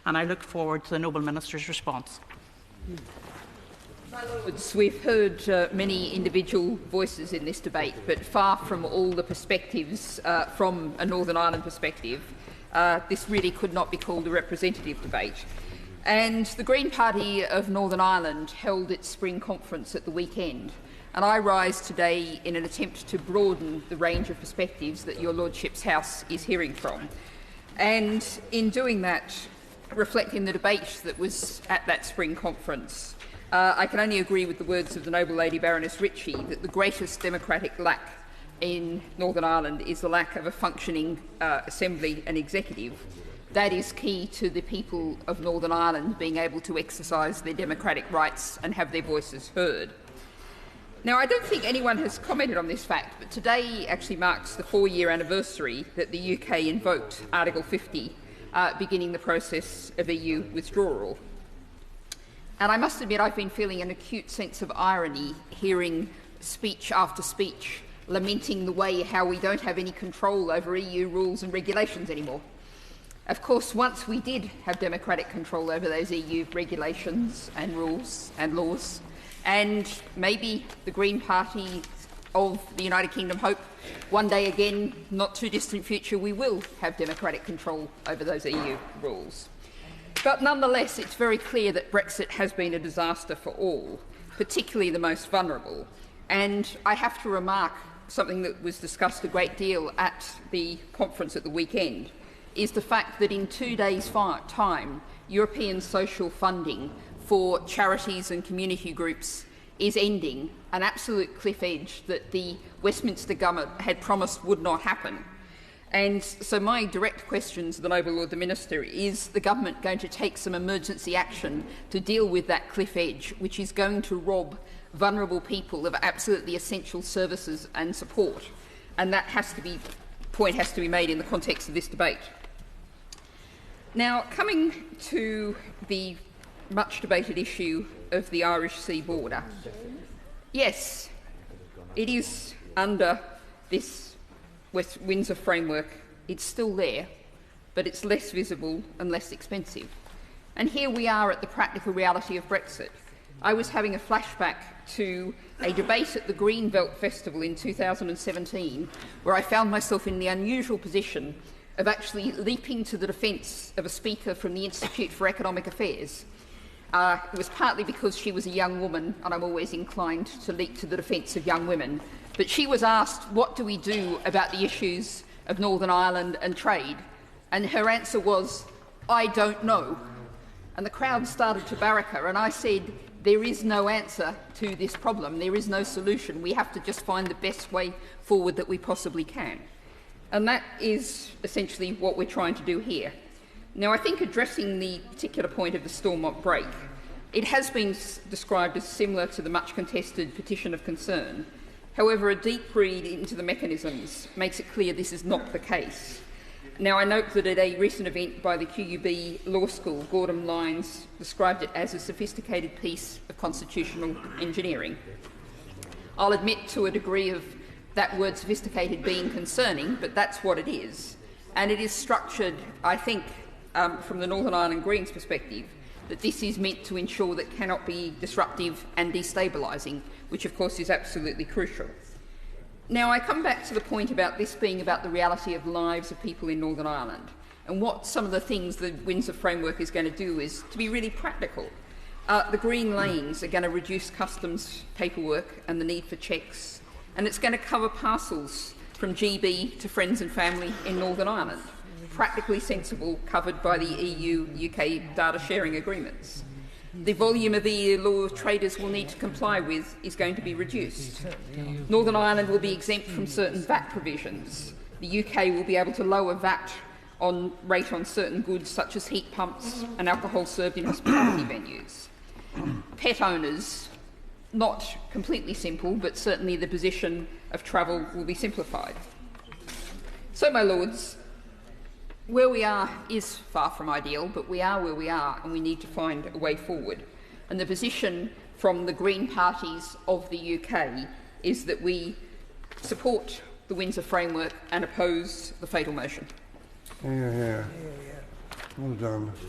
and I look forward to the Noble Minister's response. My Lords, we've heard many individual voices in this debate, but far from all the perspectives from a Northern Ireland perspective, this really could not be called a representative debate. And the Green Party of Northern Ireland held its spring conference at the weekend, and I rise today in an attempt to broaden the range of perspectives that your Lordship's House is hearing from. And in doing that, reflecting the debate that was at that spring conference, I can only agree with the words of the Noble Lady Baroness Ritchie that the greatest democratic lack in Northern Ireland is the lack of a functioning Assembly and Executive. That is key to the people of Northern Ireland being able to exercise their democratic rights and have their voices heard. Now, I don't think anyone has commented on this fact, but today actually marks the 4-year anniversary that the UK invoked Article 50, beginning the process of EU withdrawal. And I must admit I've been feeling an acute sense of irony hearing speech after speech lamenting the way how we don't have any control over EU rules and regulations anymore. Of course, once we did have democratic control over those EU regulations and rules and laws, and maybe the Green Party of the United Kingdom hope one day again, not too distant future, we will have democratic control over those EU rules. But nonetheless, it's very clear that Brexit has been a disaster for all, particularly the most vulnerable. And I have to remark something that was discussed a great deal at the conference at the weekend, is the fact that in 2 days' time, European social funding for charities and community groups is ending, an absolute cliff edge that the Westminster government had promised would not happen. And so my direct question to the Noble Lord the Minister is the government going to take some emergency action to deal with that cliff edge, which is going to rob vulnerable people of absolutely essential services and support? And that point has to be made in the context of this debate. Now, coming to the much debated issue of the Irish Sea border, yes, it is under this Windsor framework. It's still there, but it's less visible and less expensive. And here we are at the practical reality of Brexit. I was having a flashback to a debate at the Greenbelt Festival in 2017, where I found myself in the unusual position of actually leaping to the defence of a speaker from the Institute for Economic Affairs. It was partly because she was a young woman, and I'm always inclined to leap to the defence of young women. But she was asked, what do we do about the issues of Northern Ireland and trade? And her answer was, I don't know. And the crowd started to barrack her, and I said, there is no answer to this problem. There is no solution. We have to just find the best way forward that we possibly can. And that is essentially what we're trying to do here. Now, I think addressing the particular point of the Stormont break, it has been described as similar to the much contested petition of concern. However, a deep read into the mechanisms makes it clear this is not the case. Now, I note that at a recent event by the QUB Law School, Gordon Lyons described it as a sophisticated piece of constitutional engineering. I'll admit to a degree of that word sophisticated being concerning, but that's what it is. And it is structured, I think, from the Northern Ireland Greens perspective, that this is meant to ensure that cannot be disruptive and destabilising, which of course is absolutely crucial. Now, I come back to the point about this being about the reality of lives of people in Northern Ireland, and what some of the things the Windsor framework is going to do is to be really practical. The green lanes are going to reduce customs paperwork and the need for checks, and it's going to cover parcels from GB to friends and family in Northern Ireland. Practically sensible, covered by the EU-UK data sharing agreements. The volume of EU law traders will need to comply with is going to be reduced. Northern Ireland will be exempt from certain VAT provisions. The UK will be able to lower VAT rate on certain goods such as heat pumps and alcohol served in hospitality venues. Pet owners, not completely simple, but certainly the position of travel will be simplified. So, my lords, where we are is far from ideal, but we are where we are, and we need to find a way forward. And the position from the Green parties of the UK is that we support the Windsor framework and oppose the fatal motion. Yeah. Well done.